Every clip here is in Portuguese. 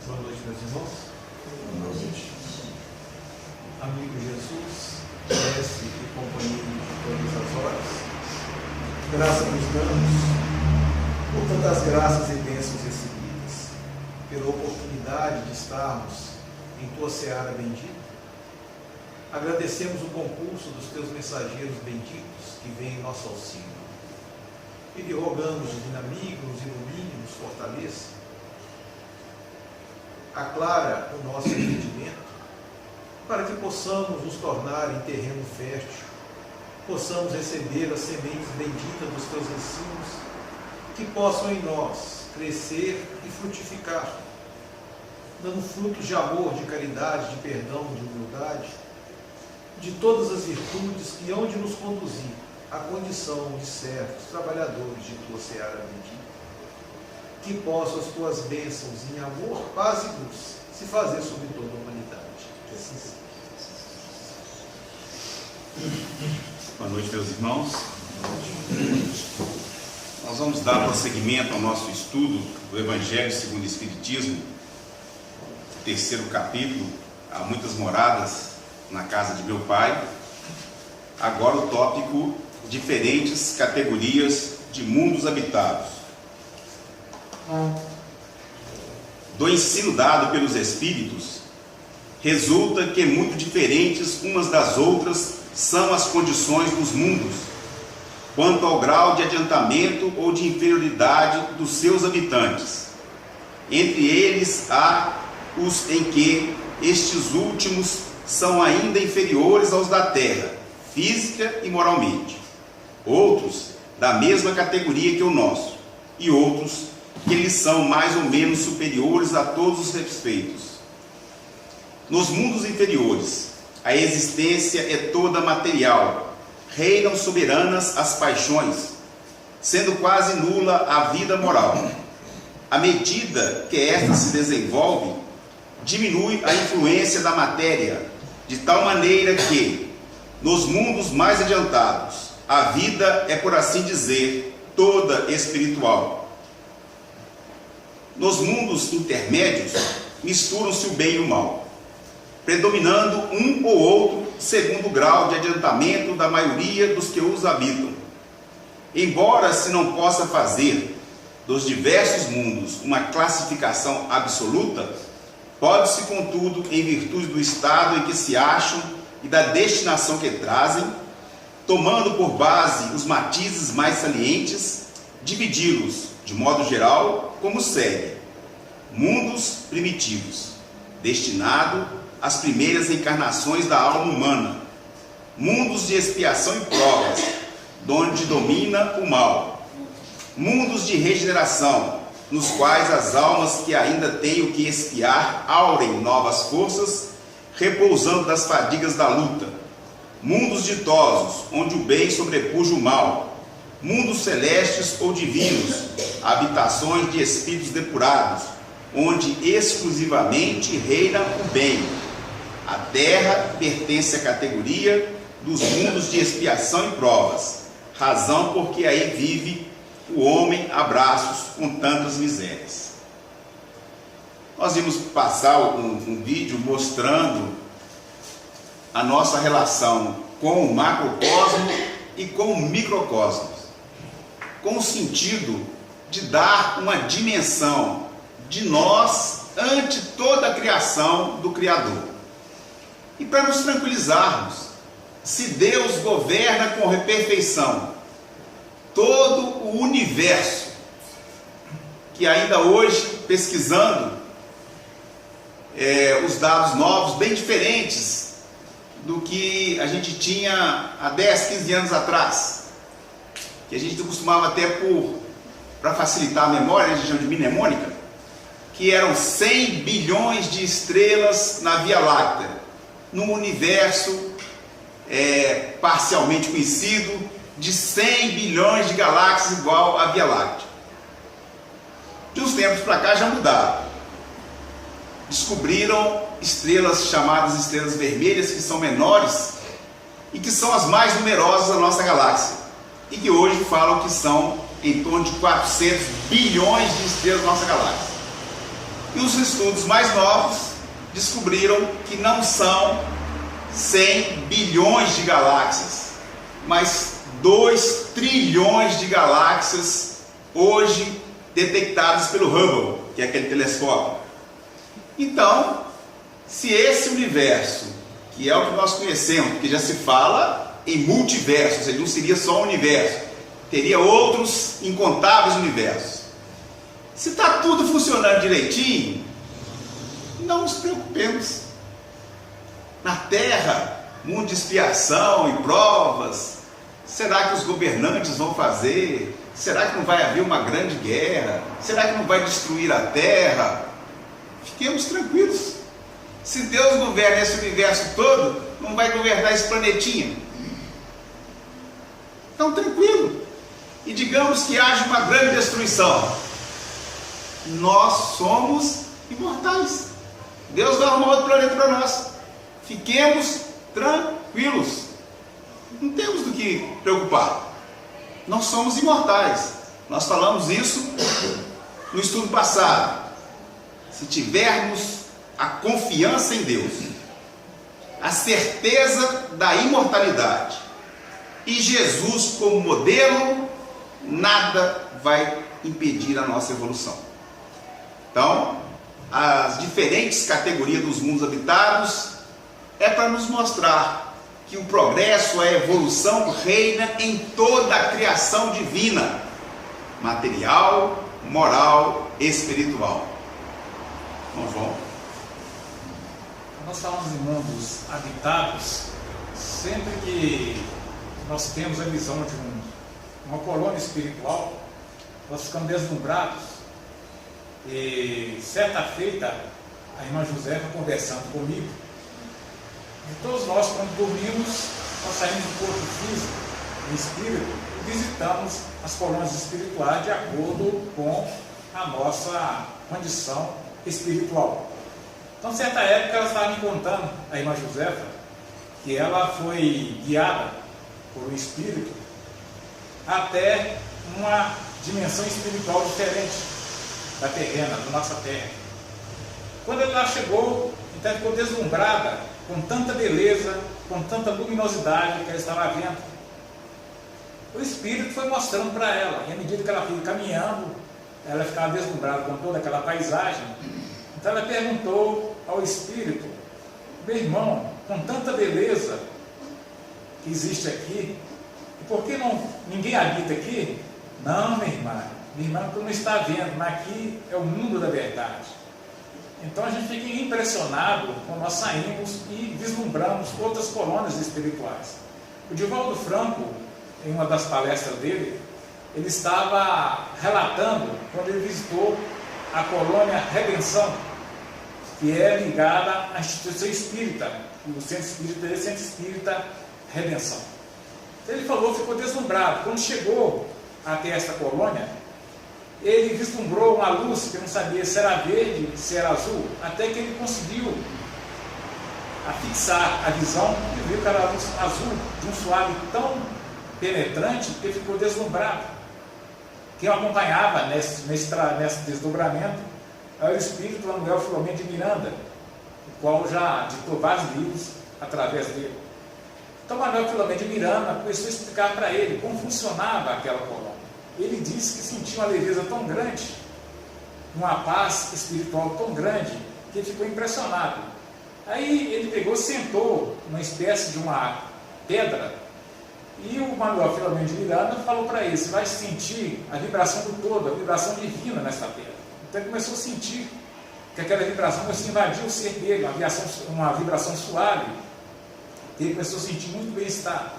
Boa noite, meus irmãos. Boa noite. Amigo Jesus, mestre e companheiro de todas as horas, graças nos damos por tantas graças e bênçãos recebidas, pela oportunidade de estarmos em tua seara bendita. Agradecemos o concurso dos teus mensageiros benditos que vêm em nosso auxílio. E lhe rogamos, divino amigo, nos ilumine, nos fortaleça, aclara o nosso entendimento, para que possamos nos tornar em terreno fértil, possamos receber as sementes benditas dos teus ensinos, que possam em nós crescer e frutificar, dando frutos de amor, de caridade, de perdão, de humildade, de todas as virtudes que hão de nos conduzir à condição de servos, trabalhadores de tua seara bendita. Que possam as tuas bênçãos em amor, paz e luz se fazer sobre toda a humanidade. Que assim seja. Boa noite, meus irmãos. Nós vamos dar prosseguimento ao nosso estudo do Evangelho segundo o Espiritismo, terceiro capítulo, Há Muitas Moradas na Casa de Meu Pai. Agora o tópico: diferentes categorias de mundos habitados. Do ensino dado pelos Espíritos, resulta que muito diferentes umas das outras são as condições dos mundos, quanto ao grau de adiantamento ou de inferioridade dos seus habitantes. Entre eles há os em que estes últimos são ainda inferiores aos da terra, física e moralmente. Outros da mesma categoria que o nosso, e outros que lhes são mais ou menos superiores a todos os respeitos. Nos mundos inferiores, a existência é toda material, reinam soberanas as paixões, sendo quase nula a vida moral. À medida que esta se desenvolve, diminui a influência da matéria, de tal maneira que, nos mundos mais adiantados, a vida é, por assim dizer, toda espiritual. Nos mundos intermédios, misturam-se o bem e o mal, predominando um ou outro segundo o grau de adiantamento da maioria dos que os habitam. Embora se não possa fazer dos diversos mundos uma classificação absoluta, pode-se, contudo, em virtude do estado em que se acham e da destinação que trazem, tomando por base os matizes mais salientes, dividi-los, de modo geral, como segue: mundos primitivos, destinado às primeiras encarnações da alma humana, mundos de expiação e provas, donde domina o mal, mundos de regeneração, nos quais as almas que ainda têm o que expiar aurem novas forças, repousando das fadigas da luta, mundos ditosos, onde o bem sobrepuja o mal, mundos celestes ou divinos, habitações de espíritos depurados, onde exclusivamente reina o bem. A terra pertence à categoria dos mundos de expiação e provas, razão porque aí vive o homem a braços com tantas misérias. Nós vimos passar um vídeo mostrando a nossa relação com o macrocosmo e com o microcosmos, com o sentido de dar uma dimensão de nós ante toda a criação do Criador. E para nos tranquilizarmos, se Deus governa com perfeição todo o universo, que ainda hoje, pesquisando os dados novos, bem diferentes do que a gente tinha há 10, 15 anos atrás, que a gente costumava até para facilitar a memória, a gente chama de mnemônica, que eram 100 bilhões de estrelas na Via Láctea, num universo parcialmente conhecido de 100 bilhões de galáxias igual à Via Láctea. De uns tempos para cá já mudaram. Descobriram estrelas chamadas estrelas vermelhas, que são menores e que são as mais numerosas da nossa galáxia, e que hoje falam que são em torno de 400 bilhões de estrelas da nossa galáxia. E os estudos mais novos descobriram que não são 100 bilhões de galáxias, mas 2 trilhões de galáxias hoje detectadas pelo Hubble, que é aquele telescópio. Então, se esse universo, que é o que nós conhecemos, porque já se fala em multiversos, ele não seria só um universo, teria outros incontáveis universos. Se está tudo funcionando direitinho, não nos preocupemos. Na Terra, mundo de expiação e provas, será que os governantes vão fazer? Será que não vai haver uma grande guerra? Será que não vai destruir a Terra? Fiquemos tranquilos. Se Deus governa esse universo todo, não vai governar esse planetinha. Então, tranquilo. E digamos que haja uma grande destruição. Nós somos imortais. Deus vai arrumar outro planeta para nós. Fiquemos tranquilos. Não temos do que preocupar. Nós somos imortais. Nós falamos isso no estudo passado. Se tivermos a confiança em Deus, a certeza da imortalidade e Jesus como modelo, nada vai impedir a nossa evolução. Então, as diferentes categorias dos mundos habitados é para nos mostrar que o progresso, a evolução reina em toda a criação divina, material, moral, espiritual. Vamos, João. Nós falamos em mundos habitados, sempre que nós temos a visão de uma colônia espiritual, nós ficamos deslumbrados. E certa feita, a irmã Josefa conversando comigo, e todos nós, quando dormimos, nós saímos do corpo físico, do espírito, e visitamos as colônias espirituais de acordo com a nossa condição espiritual. Então, certa época, ela estava me contando, a irmã Josefa, que ela foi guiada por um espírito até uma dimensão espiritual diferente da terrena, da nossa terra. Quando ela chegou, então ela ficou deslumbrada com tanta beleza, com tanta luminosidade que ela estava vendo. O espírito foi mostrando para ela, e à medida que ela foi caminhando, ela ficava deslumbrada com toda aquela paisagem. Então ela perguntou ao espírito: meu irmão, com tanta beleza que existe aqui, por que ninguém habita aqui? Não, minha irmã, tu não está vendo, mas aqui é o mundo da verdade. Então a gente fica impressionado quando nós saímos e vislumbramos outras colônias espirituais. O Divaldo Franco, em uma das palestras dele, ele estava relatando quando ele visitou a colônia Redenção, que é ligada à instituição espírita, o Centro Espírita é Centro Espírita Redenção. Então ele falou, ficou deslumbrado. Quando chegou até esta colônia, ele vislumbrou uma luz que não sabia se era verde, se era azul, até que ele conseguiu afixar a visão e viu que era a luz azul, de um suave tão penetrante que ele ficou deslumbrado. Quem o acompanhava nesse desdobramento era o espírito Manuel Filomeno de Miranda, o qual já ditou vários livros através dele. Então Manuel Filomeno de Miranda começou a explicar para ele como funcionava aquela colônia. Ele disse que sentia uma leveza tão grande, uma paz espiritual tão grande, que ele ficou impressionado. Aí ele pegou, sentou numa espécie de uma pedra, e o Manuel Filomeno de Miranda falou para ele: você vai sentir a vibração do todo, a vibração divina nessa pedra. Então ele começou a sentir que aquela vibração começou a invadir o ser dele, uma vibração suave. Ele começou a sentir muito bem-estar.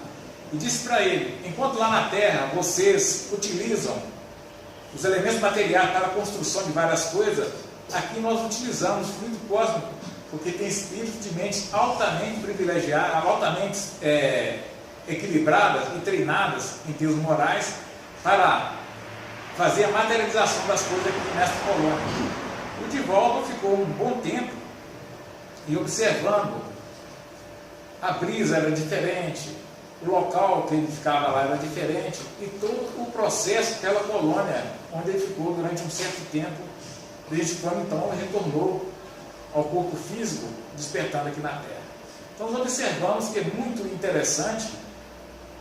E disse para ele: enquanto lá na Terra vocês utilizam os elementos materiais para a construção de várias coisas, aqui nós utilizamos o fluido cósmico, porque tem espíritos de mentes altamente privilegiadas, altamente equilibradas e treinadas em termos morais para fazer a materialização das coisas aqui nesta colônia. O Divaldo ficou um bom tempo e observando. A brisa era diferente, o local que ele ficava lá era diferente, e todo o processo daquela colônia, onde ele ficou durante um certo tempo desde quando então ela retornou ao corpo físico, despertando aqui na Terra. Então nós observamos que é muito interessante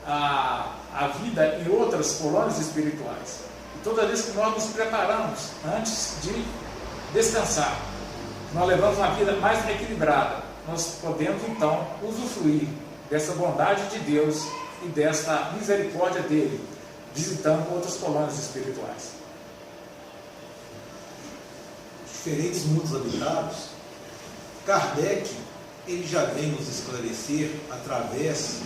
a vida em outras colônias espirituais. E toda vez que nós nos preparamos antes de descansar, nós levamos uma vida mais equilibrada, nós podemos então usufruir dessa bondade de Deus e desta misericórdia dele, visitando outras colônias espirituais. Diferentes mundos habitados, Kardec ele já vem nos esclarecer através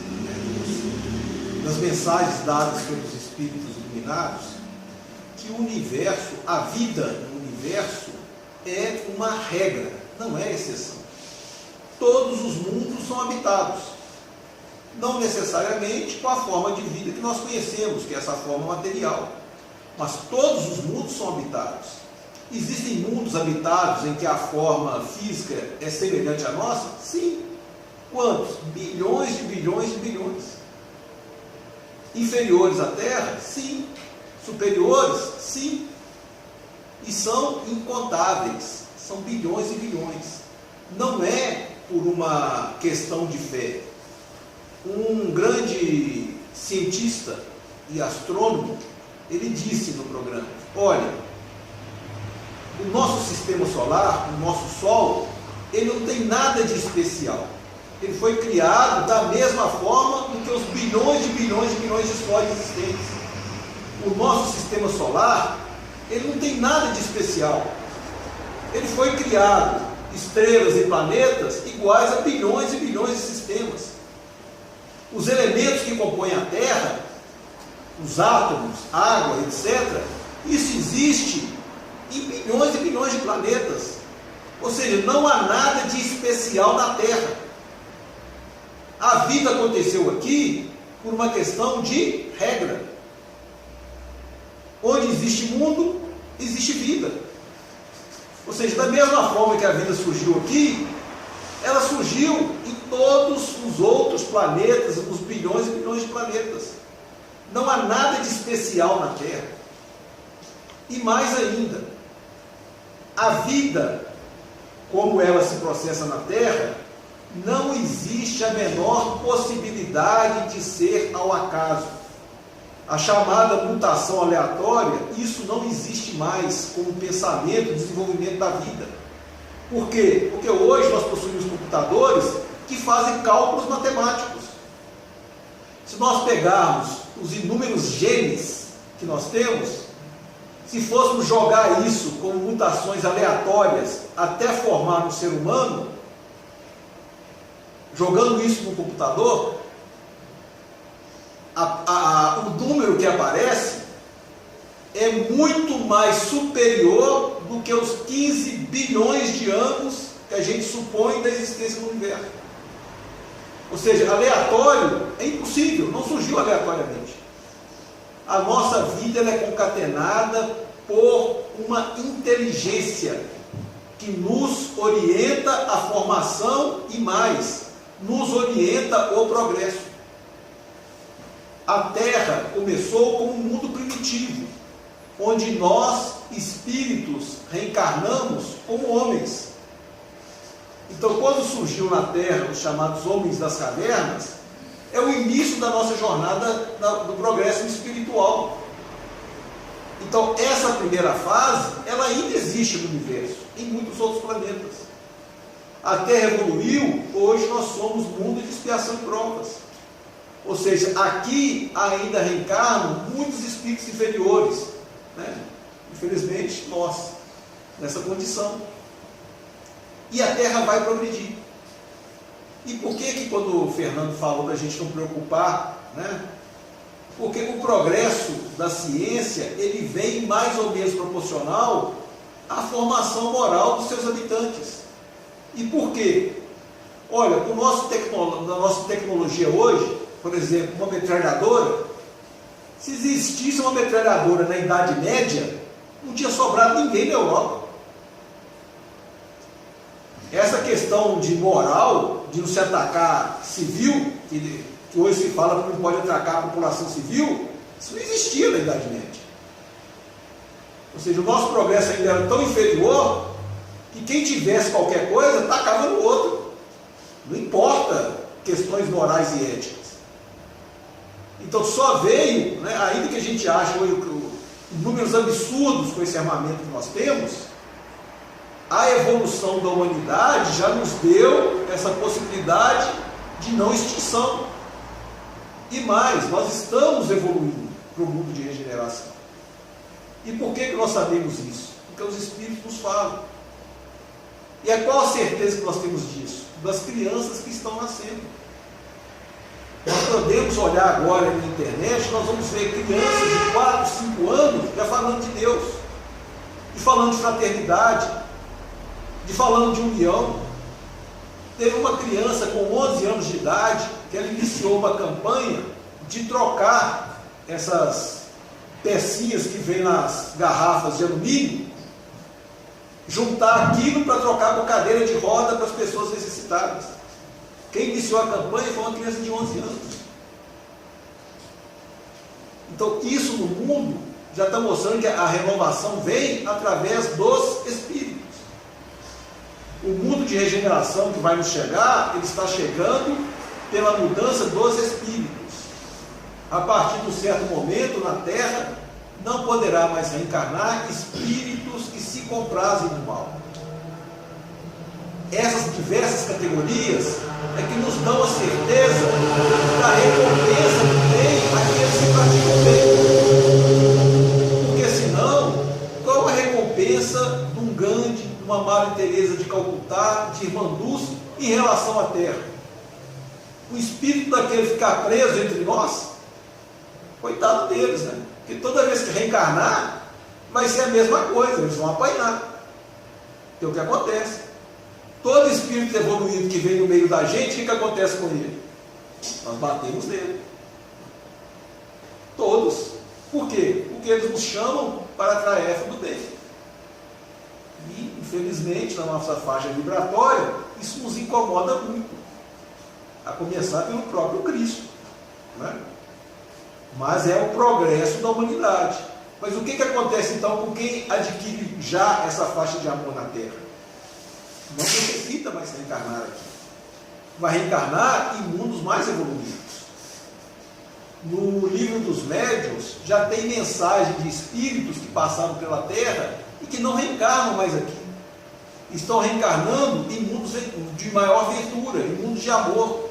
das mensagens dadas pelos espíritos iluminados que o universo, a vida no universo é uma regra, não é exceção. Todos os mundos são habitados, não necessariamente com a forma de vida que nós conhecemos, que é essa forma material, mas todos os mundos são habitados. Existem mundos habitados em que a forma física é semelhante à nossa? Sim. Quantos? Bilhões de bilhões de bilhões. Inferiores à Terra? Sim. Superiores? Sim. E são incontáveis. São bilhões e bilhões. Não é por uma questão de fé. Um grande cientista e astrônomo, ele disse no programa, olha, o nosso sistema solar, o nosso Sol, ele não tem nada de especial. Ele foi criado da mesma forma do que os bilhões de bilhões de bilhões de sóis existentes. O nosso sistema solar, ele não tem nada de especial. Ele foi criado, estrelas e planetas iguais a bilhões e bilhões de sistemas. Os elementos que compõem a Terra, os átomos, água, etc., isso existe em bilhões e bilhões de planetas. Ou seja, não há nada de especial na Terra. A vida aconteceu aqui por uma questão de regra. Onde existe mundo, existe vida. Ou seja, da mesma forma que a vida surgiu aqui, ela surgiu em todos os outros planetas, os bilhões e bilhões de planetas. Não há nada de especial na Terra. E mais ainda, a vida, como ela se processa na Terra, não existe a menor possibilidade de ser ao acaso. A chamada mutação aleatória, isso não existe mais como pensamento, desenvolvimento da vida. Por quê? Porque hoje nós possuímos computadores que fazem cálculos matemáticos. Se nós pegarmos os inúmeros genes que nós temos, se fôssemos jogar isso como mutações aleatórias até formar um ser humano, jogando isso no computador, o número que aparece é muito mais superior do que os 15 bilhões de anos que a gente supõe da existência do universo. Ou seja, aleatório é impossível, não surgiu aleatoriamente. A nossa vida ela é concatenada por uma inteligência que nos orienta a formação e mais, nos orienta o progresso. A Terra começou como um mundo primitivo, onde nós, espíritos, reencarnamos como homens. Então, quando surgiu na Terra os chamados homens das cavernas, é o início da nossa jornada do progresso espiritual. Então, essa primeira fase, ela ainda existe no universo, em muitos outros planetas. A Terra evoluiu, hoje nós somos mundo de expiação e provas. Ou seja, aqui ainda reencarnam muitos espíritos inferiores, né? Infelizmente, nós, nessa condição. E a Terra vai progredir. E por que quando o Fernando falou da gente não preocupar, né? Porque o progresso da ciência, ele vem mais ou menos proporcional à formação moral dos seus habitantes. E por quê? Olha, na nossa tecnologia hoje, por exemplo, uma metralhadora, se existisse uma metralhadora na Idade Média, não tinha sobrado ninguém na Europa. Essa questão de moral, de não se atacar civil, que hoje se fala que não pode atacar a população civil, isso não existia na Idade Média. Ou seja, o nosso progresso ainda era tão inferior que quem tivesse qualquer coisa tacava no outro. Não importa questões morais e éticas. Então só veio, né, ainda que a gente ache números absurdos com esse armamento que nós temos, a evolução da humanidade já nos deu essa possibilidade de não extinção. E mais, nós estamos evoluindo para o mundo de regeneração. E por que nós sabemos isso? Porque os Espíritos nos falam. E qual a certeza que nós temos disso? Das crianças que estão nascendo. Nós podemos olhar agora na internet, nós vamos ver crianças de 4, 5 anos já falando de Deus, e falando de fraternidade, de falando de união. Teve uma criança com 11 anos de idade, que ela iniciou uma campanha de trocar essas pecinhas que vêm nas garrafas de alumínio, juntar aquilo para trocar com cadeira de roda para as pessoas necessitadas. Quem iniciou a campanha foi uma criança de 11 anos. Então isso no mundo já está mostrando que a renovação vem através dos Espíritos. O mundo de regeneração que vai nos chegar, ele está chegando pela mudança dos Espíritos. A partir de um certo momento na Terra, não poderá mais reencarnar espíritos que se comprazem no mal. Essas diversas categorias é que nos dão a certeza da recompensa que tem aqueles que praticam bem. Porque senão, qual a recompensa de um Gandhi, de uma Madre Teresa de Calcutá, de Irmã Dulce, em relação à Terra? O espírito daquele ficar preso entre nós, coitado deles, né? Porque toda vez que reencarnar, vai ser a mesma coisa, eles vão apanhar. É o que acontece. Todo espírito evoluído que vem no meio da gente, o que acontece com ele? Nós batemos nele. Todos. Por quê? Porque eles nos chamam para a tarefa do bem. E, infelizmente, na nossa faixa vibratória, isso nos incomoda muito. A começar pelo próprio Cristo. Né? Mas é o progresso da humanidade. Mas o que acontece então com quem adquire já essa faixa de amor na Terra? Não necessita mais reencarnar aqui. Vai reencarnar em mundos mais evoluídos. No livro dos médiuns já tem mensagem de espíritos que passaram pela Terra e que não reencarnam mais aqui. Estão reencarnando em mundos de maior ventura, em mundos de amor.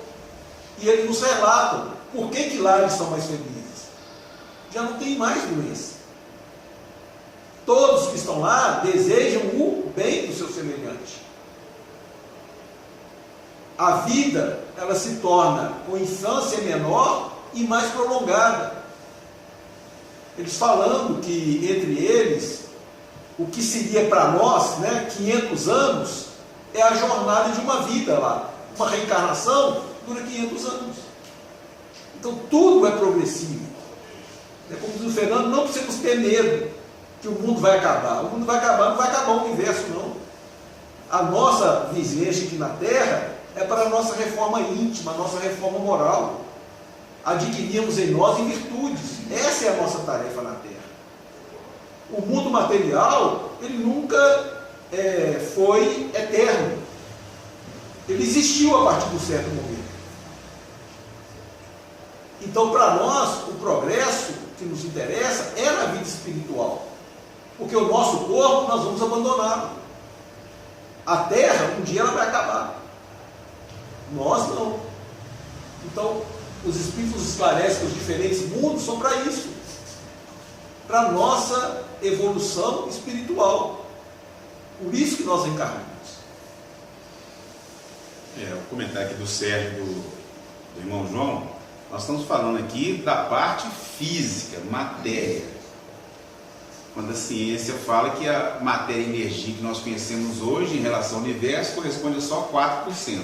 E eles nos relatam por que lá eles são mais felizes. Já não tem mais doença. Todos que estão lá desejam o bem do seu semelhante. A vida, ela se torna com infância menor e mais prolongada. Eles falando que, entre eles, o que seria para nós, 500 anos, é a jornada de uma vida lá. Uma reencarnação dura 500 anos. Então, tudo é progressivo. Como diz o Fernando, não precisamos ter medo que o mundo vai acabar. O mundo vai acabar, não vai acabar o universo, não. A nossa vivência aqui na Terra é para a nossa reforma íntima, a nossa reforma moral. Adquirirmos em nós em virtudes. Essa é a nossa tarefa na Terra. O mundo material, ele nunca foi eterno. Ele existiu a partir de um certo momento. Então, para nós, o progresso que nos interessa é na vida espiritual. Porque o nosso corpo, nós vamos abandoná-lo. A Terra, um dia ela vai acabar. Nós não. Então, os Espíritos esclarecem que os diferentes mundos são para isso. Para a nossa evolução espiritual. Por isso que nós encarnamos. O comentário aqui do Sérgio, do irmão João, nós estamos falando aqui da parte física, matéria. Quando a ciência fala que a matéria e energia que nós conhecemos hoje em relação ao universo corresponde a só 4%.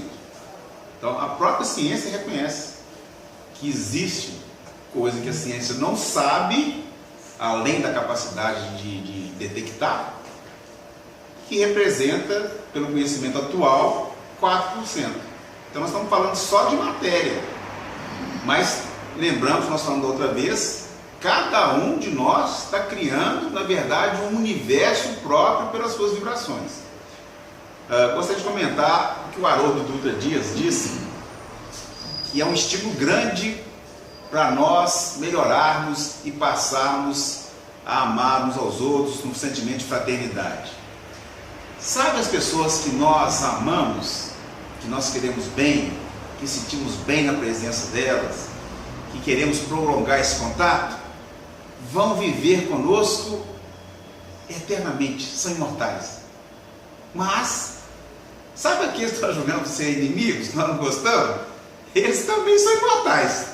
Então, a própria ciência reconhece que existe coisa que a ciência não sabe, além da capacidade de detectar, que representa, pelo conhecimento atual, 4%. Então, nós estamos falando só de matéria. Mas, lembramos, nós falamos da outra vez, cada um de nós está criando, na verdade, um universo próprio pelas suas vibrações. Gostaria de comentar o que o Haroldo Dutra Dias disse, que é um estímulo grande para nós melhorarmos e passarmos a amar uns aos outros num sentimento de fraternidade. Sabe as pessoas que nós amamos, que nós queremos bem, que sentimos bem na presença delas, que queremos prolongar esse contato, vão viver conosco eternamente, são imortais. Mas, sabe aqueles que nós julgamos ser inimigos, nós não gostamos? Eles também são imortais.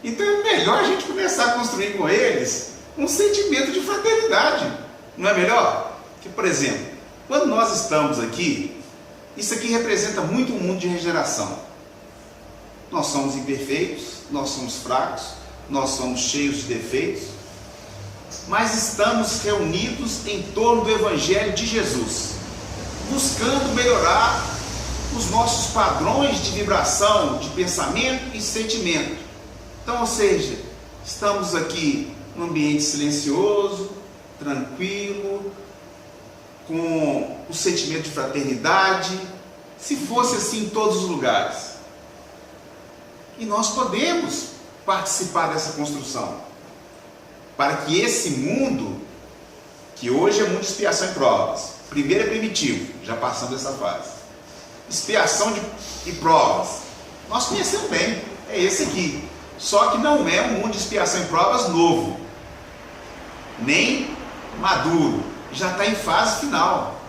Então é melhor a gente começar a construir com eles um sentimento de fraternidade. Não é melhor? Que, por exemplo, quando nós estamos aqui, isso aqui representa muito um mundo de regeneração. Nós somos imperfeitos, nós somos fracos, nós somos cheios de defeitos, mas estamos reunidos em torno do Evangelho de Jesus, buscando melhorar os nossos padrões de vibração, de pensamento e sentimento. Então, ou seja, estamos aqui num ambiente silencioso, tranquilo, com o sentimento de fraternidade, se fosse assim em todos os lugares. E nós podemos participar dessa construção, para que esse mundo, que hoje é mundo de expiação e provas, primeiro é primitivo, já passamos dessa fase, expiação e provas, nós conhecemos bem, é esse aqui, só que não é um mundo de expiação e provas novo, nem maduro, já está em fase final.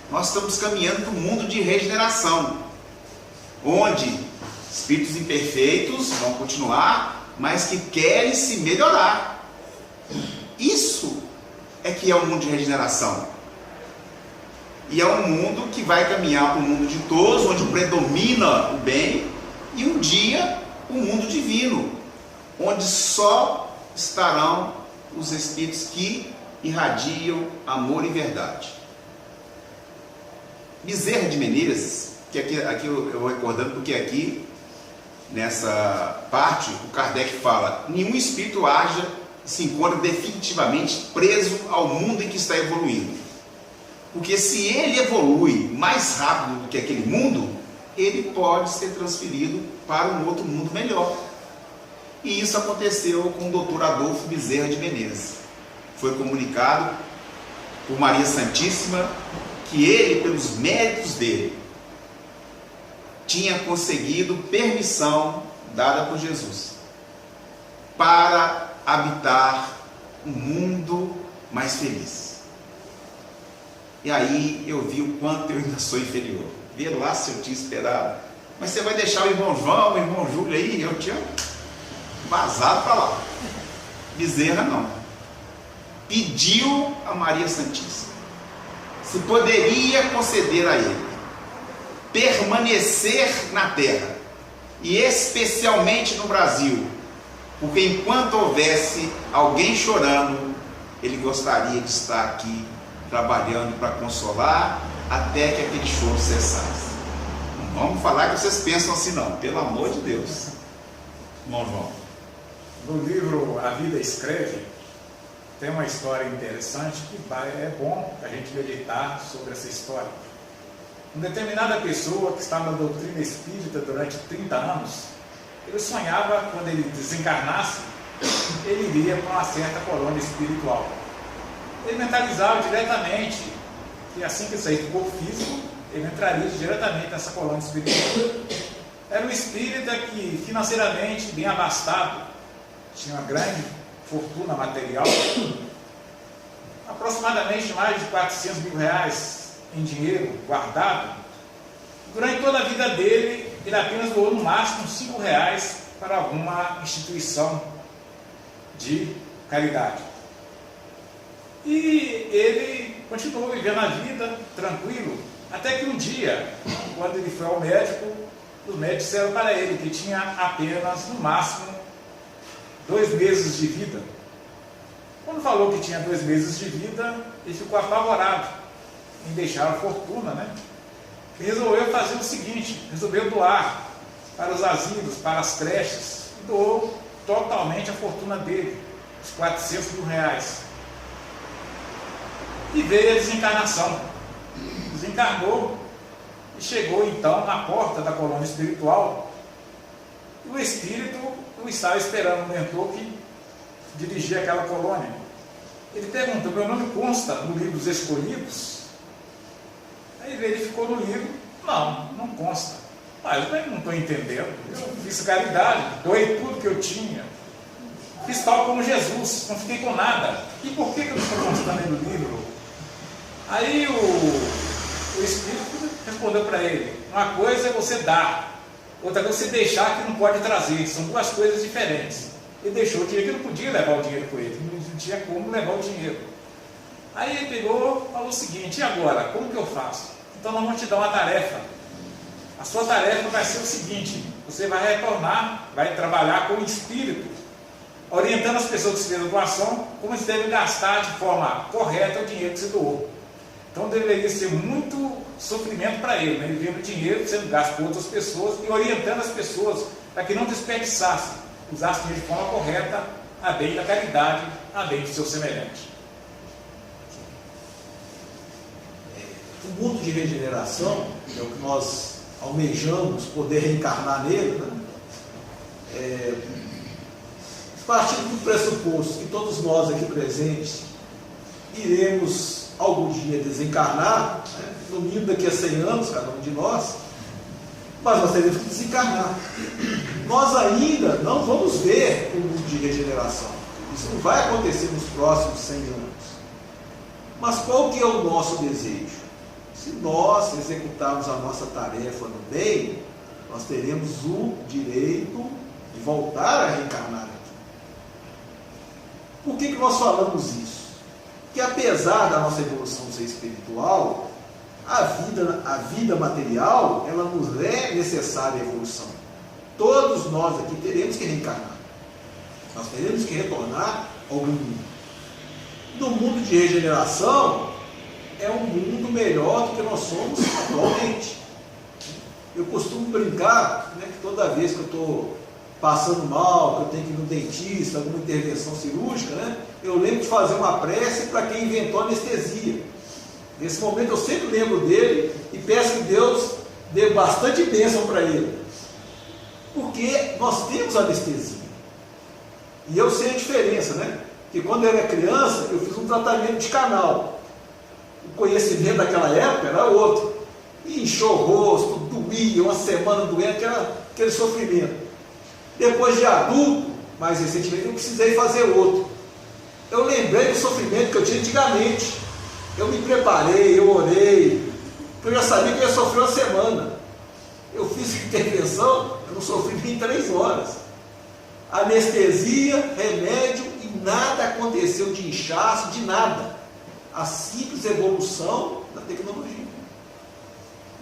Nós estamos caminhando para um mundo de regeneração, onde espíritos imperfeitos vão continuar, mas que querem se melhorar. Isso é que é um mundo de regeneração. E é um mundo que vai caminhar para o mundo de todos, onde predomina o bem, e um dia o mundo divino, onde só estarão os espíritos que irradiam amor e verdade. Bezerra de Menezes, que aqui eu vou recordando porque aqui, nessa parte, o Kardec fala: nenhum espírito haja e se encontra definitivamente preso ao mundo em que está evoluindo. Porque se ele evolui mais rápido do que aquele mundo, ele pode ser transferido para um outro mundo melhor. E isso aconteceu com o Dr. Adolfo Bezerra de Menezes. Foi comunicado por Maria Santíssima que ele, pelos méritos dele, tinha conseguido permissão dada por Jesus para habitar um mundo mais feliz. E aí eu vi o quanto eu ainda sou inferior. Vê lá se eu tinha esperado. Mas você vai deixar o irmão João, o irmão Júlio aí? Eu tinha vazado para lá. Bezerra não. Pediu a Maria Santíssima se poderia conceder a ele permanecer na terra, e especialmente no Brasil, porque enquanto houvesse alguém chorando, ele gostaria de estar aqui trabalhando para consolar até que aquele choro cessasse. Não vamos falar que vocês pensam assim não, pelo amor de Deus. Irmão João. No livro A Vida Escreve, tem uma história interessante que é bom a gente meditar sobre essa história. Uma determinada pessoa que estava na doutrina espírita durante 30 anos, ele sonhava, quando ele desencarnasse, ele iria para uma certa colônia espiritual. Ele mentalizava diretamente que assim que saísse do corpo físico, ele entraria diretamente nessa colônia espiritual. Era um espírita que, financeiramente bem abastado, tinha uma grande fortuna material, aproximadamente mais de 400 mil reais em dinheiro guardado. Durante toda a vida dele, ele apenas doou no máximo 5 reais para alguma instituição de caridade. E ele continuou vivendo a vida tranquilo, até que um dia, quando ele foi ao médico, os médicos disseram para ele que tinha apenas, no máximo, 2 meses de vida. Quando falou que tinha 2 meses de vida, ele ficou apavorado em deixar a fortuna, né? E resolveu fazer o seguinte, resolveu doar para os asilos, para as creches, e doou totalmente a fortuna dele, os 400 mil reais. E veio a desencarnação. Desencarnou E chegou então na porta da colônia espiritual, e o espírito não estava esperando o mentor que dirigia aquela colônia. Ele perguntou: meu nome consta no livro dos escolhidos? Aí ele verificou no livro: não consta. Mas eu não estou entendendo. Eu fiz caridade, doei tudo que eu tinha, fiz tal como Jesus, não fiquei com nada. E por que eu não estou constando no livro? Aí o Espírito respondeu para ele: uma coisa é você dar, outra coisa é você deixar, que não pode trazer. São duas coisas diferentes. Ele deixou o dinheiro, que não podia levar o dinheiro com ele, não tinha como levar o dinheiro. Aí ele pegou e falou o seguinte: e agora? Como que eu faço? Então nós vamos te dar uma tarefa. A sua tarefa vai ser o seguinte: você vai retornar, vai trabalhar com o Espírito, orientando as pessoas que fizeram a doação, como eles devem gastar de forma correta o dinheiro que se doou. Então deveria ser muito sofrimento para ele, né? Ele vendo o dinheiro sendo gasto por outras pessoas e orientando as pessoas para que não desperdiçassem, usassem o dinheiro de forma correta, a bem da caridade, a bem do seu semelhante. O mundo de regeneração, é o que nós almejamos poder reencarnar nele, né? Partindo do pressuposto que todos nós aqui presentes iremos algum dia desencarnar, né? No mínimo daqui a 100 anos, cada um de nós, mas nós teremos que desencarnar. Nós ainda não vamos ver o mundo de regeneração. Isso não vai acontecer nos próximos 100 anos. Mas qual que é o nosso desejo? Se nós executarmos a nossa tarefa no bem, nós teremos o direito de voltar a reencarnar aqui. Por que nós falamos isso? Que apesar da nossa evolução ser espiritual, a vida material, ela nos é necessária a evolução. Todos nós aqui teremos que reencarnar. Nós teremos que retornar ao mundo. No mundo de regeneração, é um mundo melhor do que nós somos atualmente. Eu costumo brincar, né, que toda vez que eu estou passando mal, que eu tenho que ir no dentista, alguma intervenção cirúrgica, né, eu lembro de fazer uma prece para quem inventou anestesia. Nesse momento eu sempre lembro dele e peço que Deus dê bastante bênção para ele. Porque nós temos anestesia. E eu sei a diferença, né? Que quando eu era criança, eu fiz um tratamento de canal. O conhecimento daquela época era outro. E inchou o rosto, doía, uma semana doendo, aquele sofrimento. Depois de adulto, mais recentemente, eu precisei fazer outro. Eu lembrei do sofrimento que eu tinha antigamente. Eu me preparei, eu orei, porque eu já sabia que eu ia sofrer uma semana. Eu fiz intervenção, eu não sofri nem 3 horas. Anestesia, remédio e nada aconteceu de inchaço, de nada. A simples evolução da tecnologia.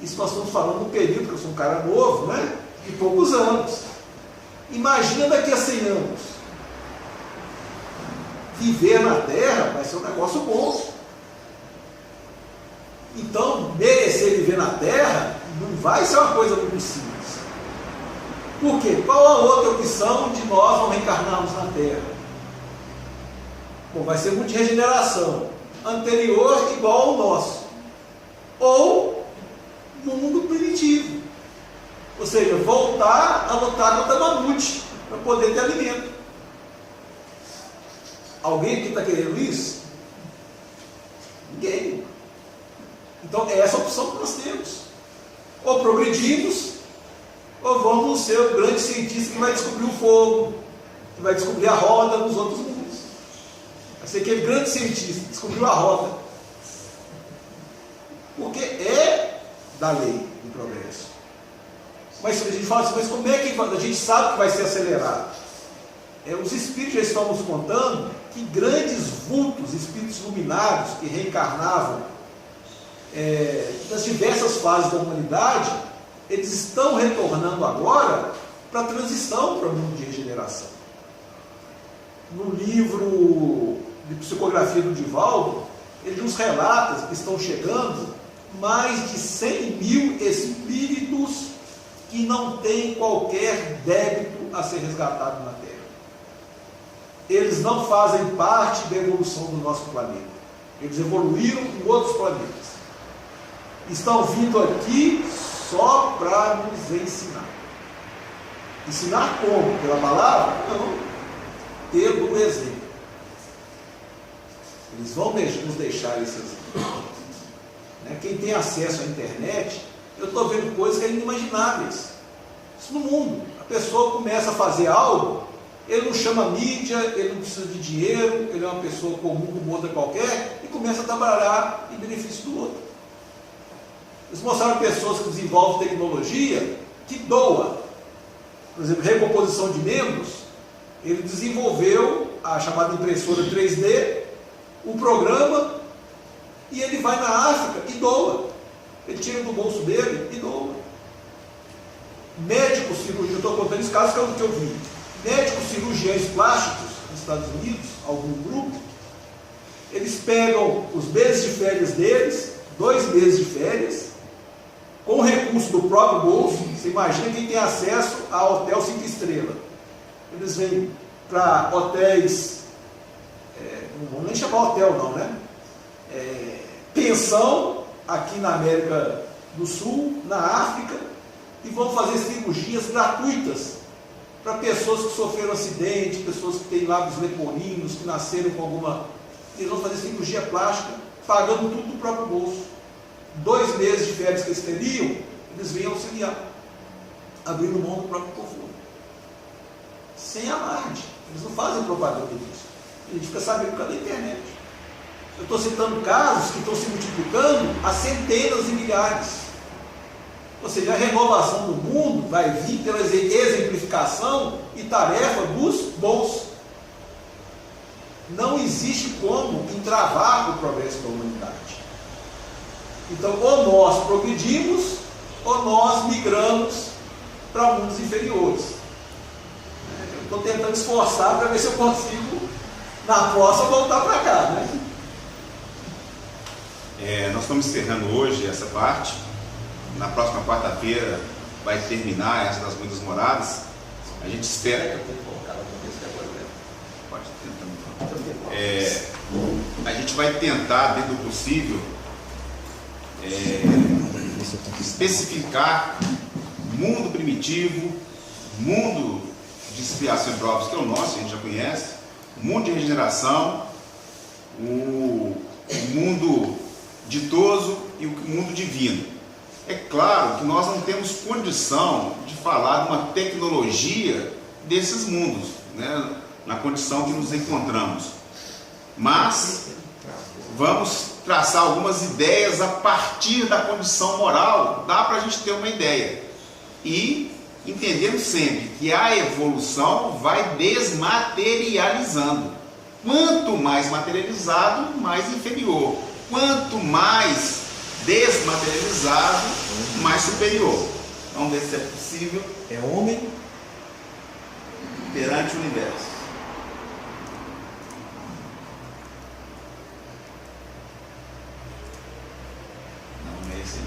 Isso nós estamos falando no período, que eu sou um cara novo, né? De poucos anos. Imagina daqui a 100 anos. Viver na Terra vai ser um negócio bom. Então, merecer viver na Terra não vai ser uma coisa muito simples. Por quê? Qual a outra opção de nós não reencarnarmos na Terra? Bom, vai ser muito de regeneração. Anterior igual ao nosso. Ou no mundo primitivo. Ou seja, voltar a lutar contra mamute para poder ter alimento. Alguém aqui está querendo isso? Ninguém. Então é essa a opção que nós temos. Ou progredimos, ou vamos ser o grande cientista que vai descobrir o fogo, que vai descobrir a roda nos outros mundos. Vai ser aquele grande cientista que descobriu a roda. Porque é da lei do progresso. Mas a gente fala assim, mas como é que a gente sabe que vai ser acelerado? Os espíritos já estão nos contando que grandes vultos, espíritos iluminados que reencarnavam nas diversas fases da humanidade, eles estão retornando agora para a transição para o mundo de regeneração. No livro de psicografia do Divaldo, ele nos relata que estão chegando mais de 100 mil espíritos que não têm qualquer débito a ser resgatado na Terra. Eles não fazem parte da evolução do nosso planeta. Eles evoluíram em outros planetas. estão vindo aqui só para nos ensinar. Ensinar como? Pela palavra? Não. Pelo exemplo. Eles vão nos deixar esse exemplo. Quem tem acesso à internet, eu estou vendo coisas que são inimagináveis. Isso no mundo. A pessoa começa a fazer algo, ele não chama mídia, ele não precisa de dinheiro, ele é uma pessoa comum como outra qualquer, e começa a trabalhar em benefício do outro. Eles mostraram pessoas que desenvolvem tecnologia que doa. Por exemplo, recomposição de membros, ele desenvolveu a chamada impressora 3D, o programa, e ele vai na África e doa. Ele tira do bolso dele e doa. Médicos cirurgiões, eu estou contando esse caso que eu vi. Médicos cirurgiões plásticos nos Estados Unidos, algum grupo, eles pegam os meses de férias deles, 2 meses de férias, com recurso do próprio bolso. Você imagina quem tem acesso a hotel 5 estrelas. Eles vêm para hotéis, não vou nem chamar hotel não, né? Pensão, aqui na América do Sul, na África, e vão fazer cirurgias gratuitas para pessoas que sofreram acidente, pessoas que têm lábios leporinhos, que nasceram com alguma... Eles vão fazer cirurgia plástica, pagando tudo do próprio bolso. 2 meses de férias que eles teriam, eles vêm auxiliar, abrindo mão do próprio conforto. Sem alarde. Eles não fazem propaganda disso. A gente fica sabendo por causa da internet. Eu estou citando casos que estão se multiplicando a centenas e milhares. Ou seja, a renovação do mundo vai vir pela exemplificação e tarefa dos bons. Não existe como entravar o progresso da humanidade. Então, ou nós progredimos, ou nós migramos para mundos inferiores. Eu estou tentando esforçar para ver se eu consigo, na próxima, voltar para cá, né? Nós estamos encerrando hoje essa parte. Na próxima quarta-feira vai terminar essa das muitas moradas. A gente espera. Pode tentar. A gente vai tentar, dentro do possível, especificar mundo primitivo, mundo de expiação e provas, que é o nosso, a gente já conhece, mundo de regeneração, o mundo ditoso e o mundo divino. É claro que nós não temos condição de falar de uma tecnologia desses mundos, né, na condição que nos encontramos, mas vamos traçar algumas ideias a partir da condição moral. Dá para a gente ter uma ideia e entendemos sempre que a evolução vai desmaterializando. Quanto mais materializado, mais inferior. Quanto mais desmaterializado, mais superior. Vamos ver se é possível. É homem perante o universo. Não é esse aí.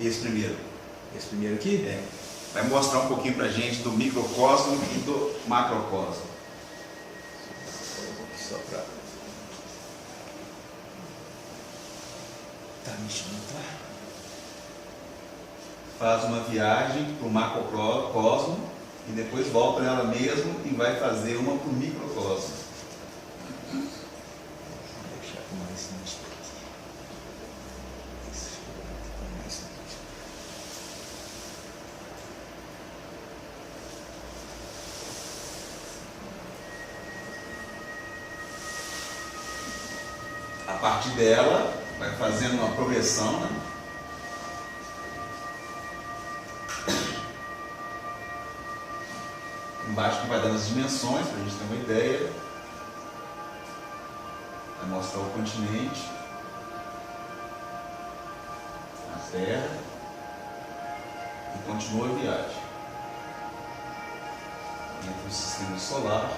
Esse primeiro. Esse primeiro aqui? Vai mostrar um pouquinho pra gente do microcosmo e do macrocosmo. Só para... Tá me chamando, tá? Faz uma viagem para o macrocosmo e depois volta nela mesmo e vai fazer uma para o microcosmo. Vou deixar com mais nítido aqui. Isso, com mais nítido. A partir dela, vai fazendo uma progressão, né? Embaixo que vai dando as dimensões, para a gente ter uma ideia. Vai mostrar o continente, a Terra, e continua a viagem entre o sistema solar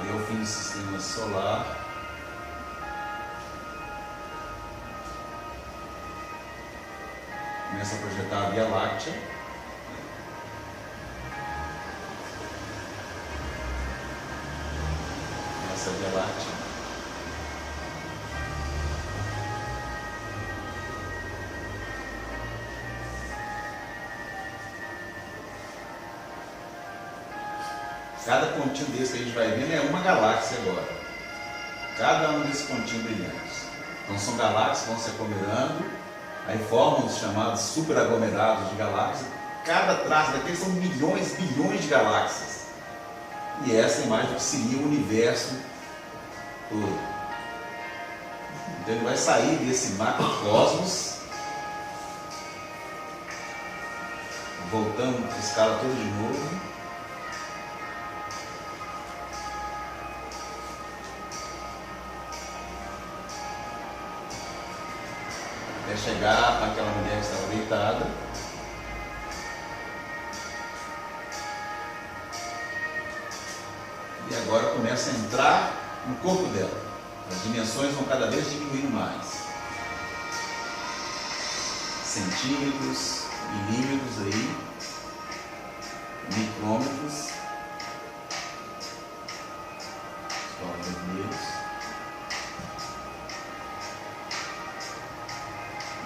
aí ao fim do sistema sistema solar. Começa a projetar a Via Láctea. Essa é a Via Láctea. Cada pontinho desse que a gente vai vendo é uma galáxia agora. Cada um desses pontinhos brilhantes. Então são galáxias que vão se aglomerando, aí formam os chamados superaglomerados de galáxias. Cada traço daqueles são milhões, bilhões de galáxias. E essa é a imagem do que seria o universo todo. Então ele vai sair desse macrocosmos, voltando a escala toda de novo. Até chegar àquela mulher que estava deitada. E agora começa a entrar no corpo dela. As dimensões vão cada vez diminuindo mais. Centímetros, milímetros aí, micrômetros. Os vermelhos.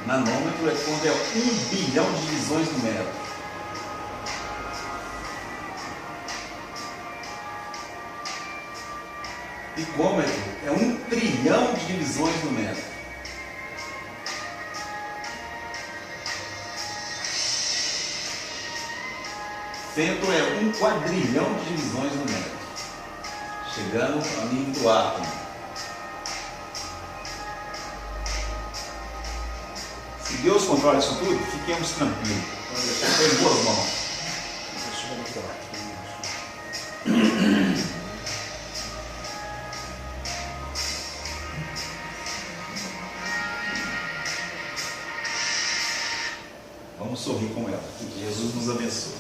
Nanômetro é quando é 1 bilhão de divisões no metro. Picômetro é 1 trilhão de divisões no metro. Femto é 1 quadrilhão de divisões no metro, chegando ao nível do átomo. Se Deus controla isso tudo, fiquemos tranquilos. Vamos deixar em boas mãos. Vamos sorrir com ela. Que Jesus nos abençoe.